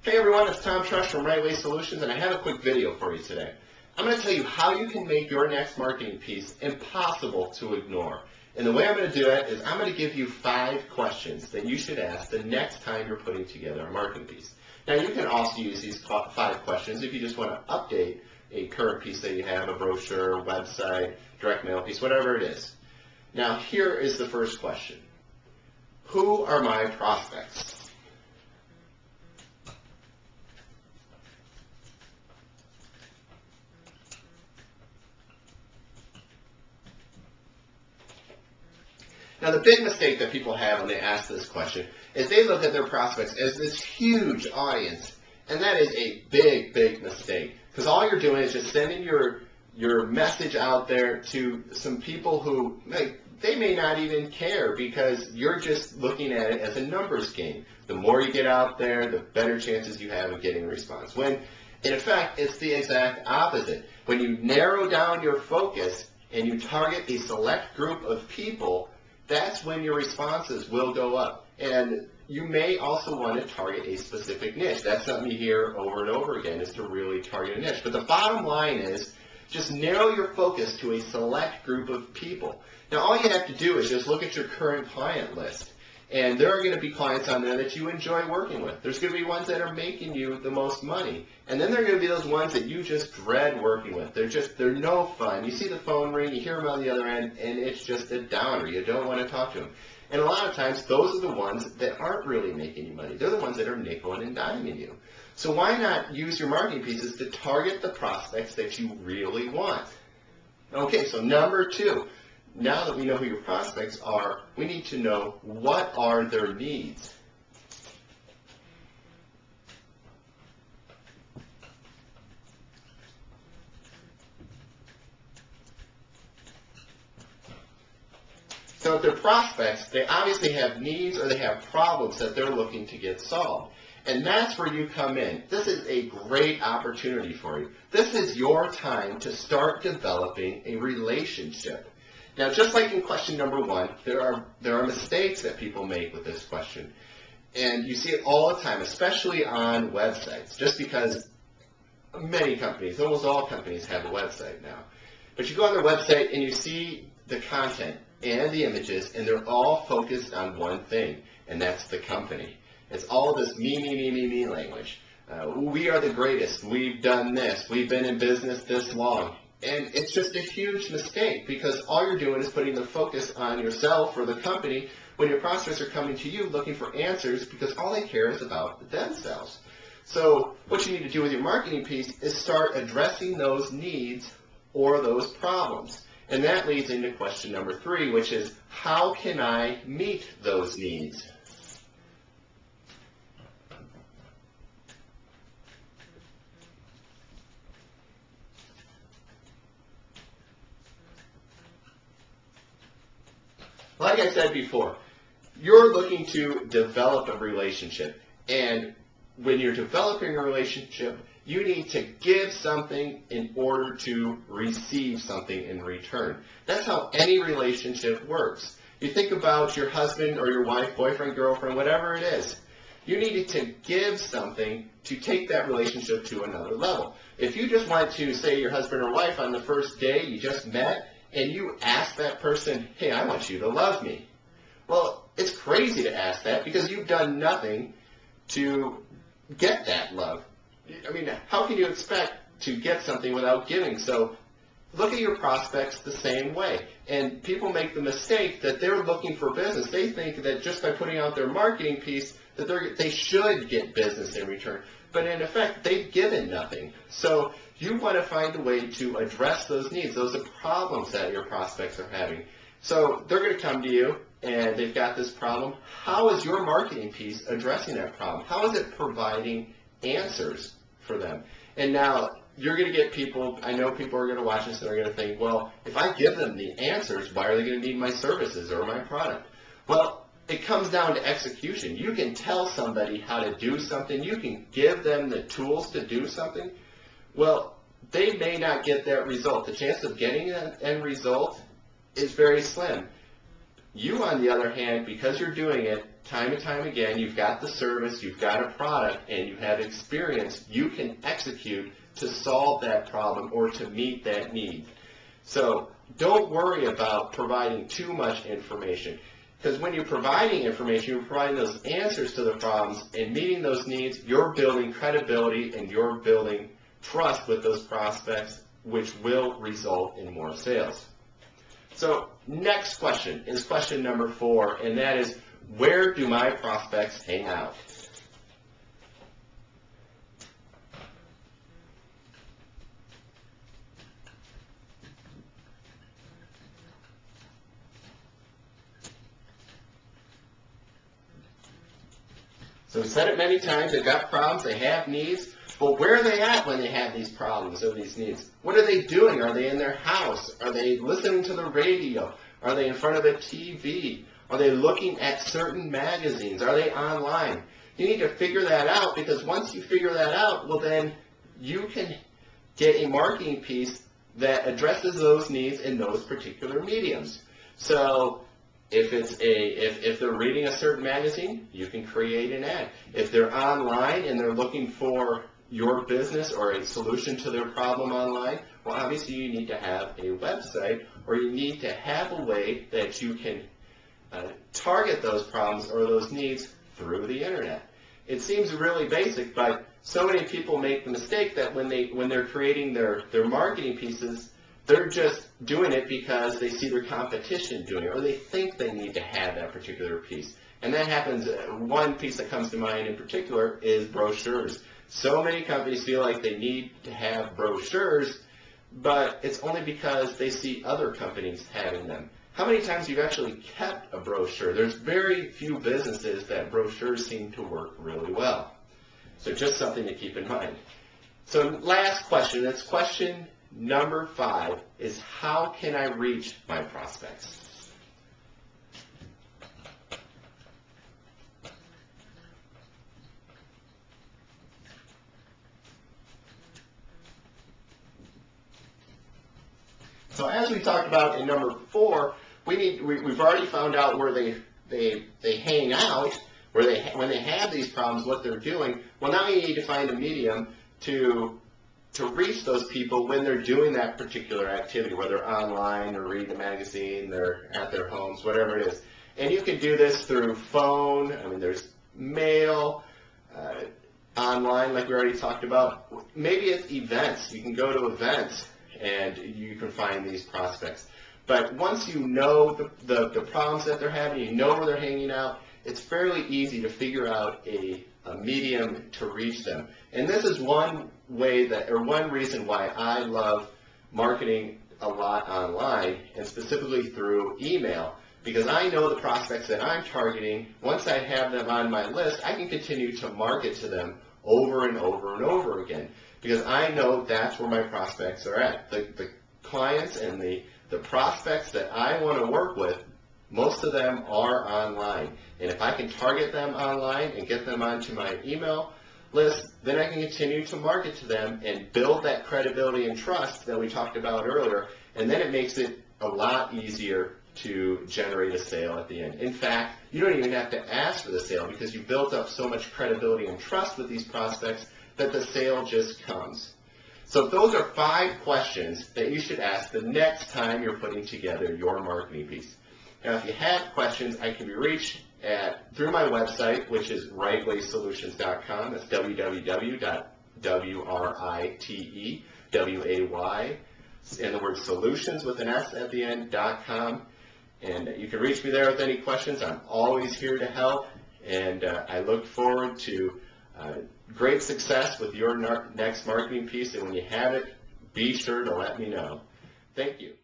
Hey everyone, it's Tom Trush from Right Way Solutions, and I have a quick video for you today. I'm going to tell you how you can make your next marketing piece impossible to ignore. And the way I'm going to do it is I'm going to give you 5 questions that you should ask the next time you're putting together a marketing piece. Now you can also use these 5 questions if you just want to update a current piece that you have, a brochure, website, direct mail piece, whatever it is. Now here is the first question. Who are my prospects? Now, the big mistake that people have when they ask this question is they look at their prospects as this huge audience, and that is a big, big mistake. Because all you're doing is just sending your message out there to some people who, they may not even care because you're just looking at it as a numbers game. The more you get out there, the better chances you have of getting a response. When, in effect, it's the exact opposite. When you narrow down your focus and you target a select group of people, that's when your responses will go up. And you may also want to target a specific niche. That's something you hear over and over again, is to really target a niche. But the bottom line is just narrow your focus to a select group of people. Now all you have to do is just look at your current client list. And there are going to be clients on there that you enjoy working with. There's going to be ones that are making you the most money. And then there are going to be those ones that you just dread working with. They're no fun. You see the phone ring, you hear them on the other end, and it's just a downer. You don't want to talk to them. And a lot of times, those are the ones that aren't really making you money. They're the ones that are nickel and diming you. So why not use your marketing pieces to target the prospects that you really want? Okay, so number 2. Now that we know who your prospects are, we need to know what are their needs. So if they're prospects, they obviously have needs or they have problems that they're looking to get solved. And that's where you come in. This is a great opportunity for you. This is your time to start developing a relationship. Now, just like in question number 1, there are mistakes that people make with this question. And you see it all the time, especially on websites, just because many companies, almost all companies have a website now. But you go on their website and you see the content and the images, and they're all focused on one thing, and that's the company. It's all this me language. We are the greatest. We've done this. We've been in business this long. And it's just a huge mistake because all you're doing is putting the focus on yourself or the company when your prospects are coming to you looking for answers because all they care is about themselves. So what you need to do with your marketing piece is start addressing those needs or those problems. And that leads into question number 3, which is, how can I meet those needs? Like I said before, you're looking to develop a relationship. And when you're developing a relationship, you need to give something in order to receive something in return. That's how any relationship works. You think about your husband or your wife, boyfriend, girlfriend, whatever it is. You needed to give something to take that relationship to another level. If you just want to say your husband or wife on the first day you just met, and you ask that person, hey, I want you to love me. Well, it's crazy to ask that because you've done nothing to get that love. I mean, how can you expect to get something without giving? So look at your prospects the same way. And people make the mistake that they're looking for business. They think that just by putting out their marketing piece that they should get business in return. But in effect, they've given nothing. So you want to find a way to address those needs. Those are problems that your prospects are having. So they're going to come to you, and they've got this problem. How is your marketing piece addressing that problem? How is it providing answers for them? And now you're going to get people, I know people are going to watch this and they're going to think, well, if I give them the answers, why are they going to need my services or my product? Well, it comes down to execution. You can tell somebody how to do something. You can give them the tools to do something. Well, they may not get that result. The chance of getting an end result is very slim. You, on the other hand, because you're doing it, time and time again, you've got the service, you've got a product, and you have experience, you can execute to solve that problem or to meet that need. So don't worry about providing too much information, because when you're providing information, you're providing those answers to the problems and meeting those needs, you're building credibility and you're building trust with those prospects, which will result in more sales. So next question is question number 4, and that is, where do my prospects hang out? So we said it many times, they've got problems, they have needs, but where are they at when they have these problems or these needs? What are they doing? Are they in their house? Are they listening to the radio? Are they in front of a TV? Are they looking at certain magazines? Are they online? You need to figure that out, because once you figure that out, well then you can get a marketing piece that addresses those needs in those particular mediums. So if they're reading a certain magazine, you can create an ad. If they're online and they're looking for your business or a solution to their problem online, well, obviously you need to have a website, or you need to have a way that you can target those problems or those needs through the internet. It seems really basic, but so many people make the mistake that when they're creating their marketing pieces, they're just doing it because they see their competition doing it, or they think they need to have that particular piece. And that happens, one piece that comes to mind in particular is brochures. So many companies feel like they need to have brochures, but it's only because they see other companies having them. How many times have you actually kept a brochure? There's very few businesses that brochures seem to work really well. So just something to keep in mind. So last question, that's question number 5, is how can I reach my prospects? So as we talked about in number 4, we've already found out where they hang out, when they have these problems, what they're doing. Well, now you need to find a medium to reach those people when they're doing that particular activity, whether online or reading a magazine, they're at their homes, whatever it is. And you can do this through phone. I mean, there's mail, online, like we already talked about. Maybe it's events. You can go to events and you can find these prospects. But once you know the problems that they're having, you know where they're hanging out, it's fairly easy to figure out a medium to reach them. And this is one way one reason why I love marketing a lot online, and specifically through email, because I know the prospects that I'm targeting. Once I have them on my list, I can continue to market to them over and over and over again, because I know that's where my prospects are at. The clients and the prospects that I want to work with, most of them are online. And if I can target them online and get them onto my email list, then I can continue to market to them and build that credibility and trust that we talked about earlier. And then it makes it a lot easier to generate a sale at the end. In fact, you don't even have to ask for the sale, because you built up so much credibility and trust with these prospects that the sale just comes. So those are 5 questions that you should ask the next time you're putting together your marketing piece. Now, if you have questions, I can be reached through my website, which is rightwaysolutions.com. That's www.riteway, and the word solutions with an S at the end.com. And you can reach me there with any questions. I'm always here to help, and I look forward to great success with your next marketing piece. And when you have it, be sure to let me know. Thank you.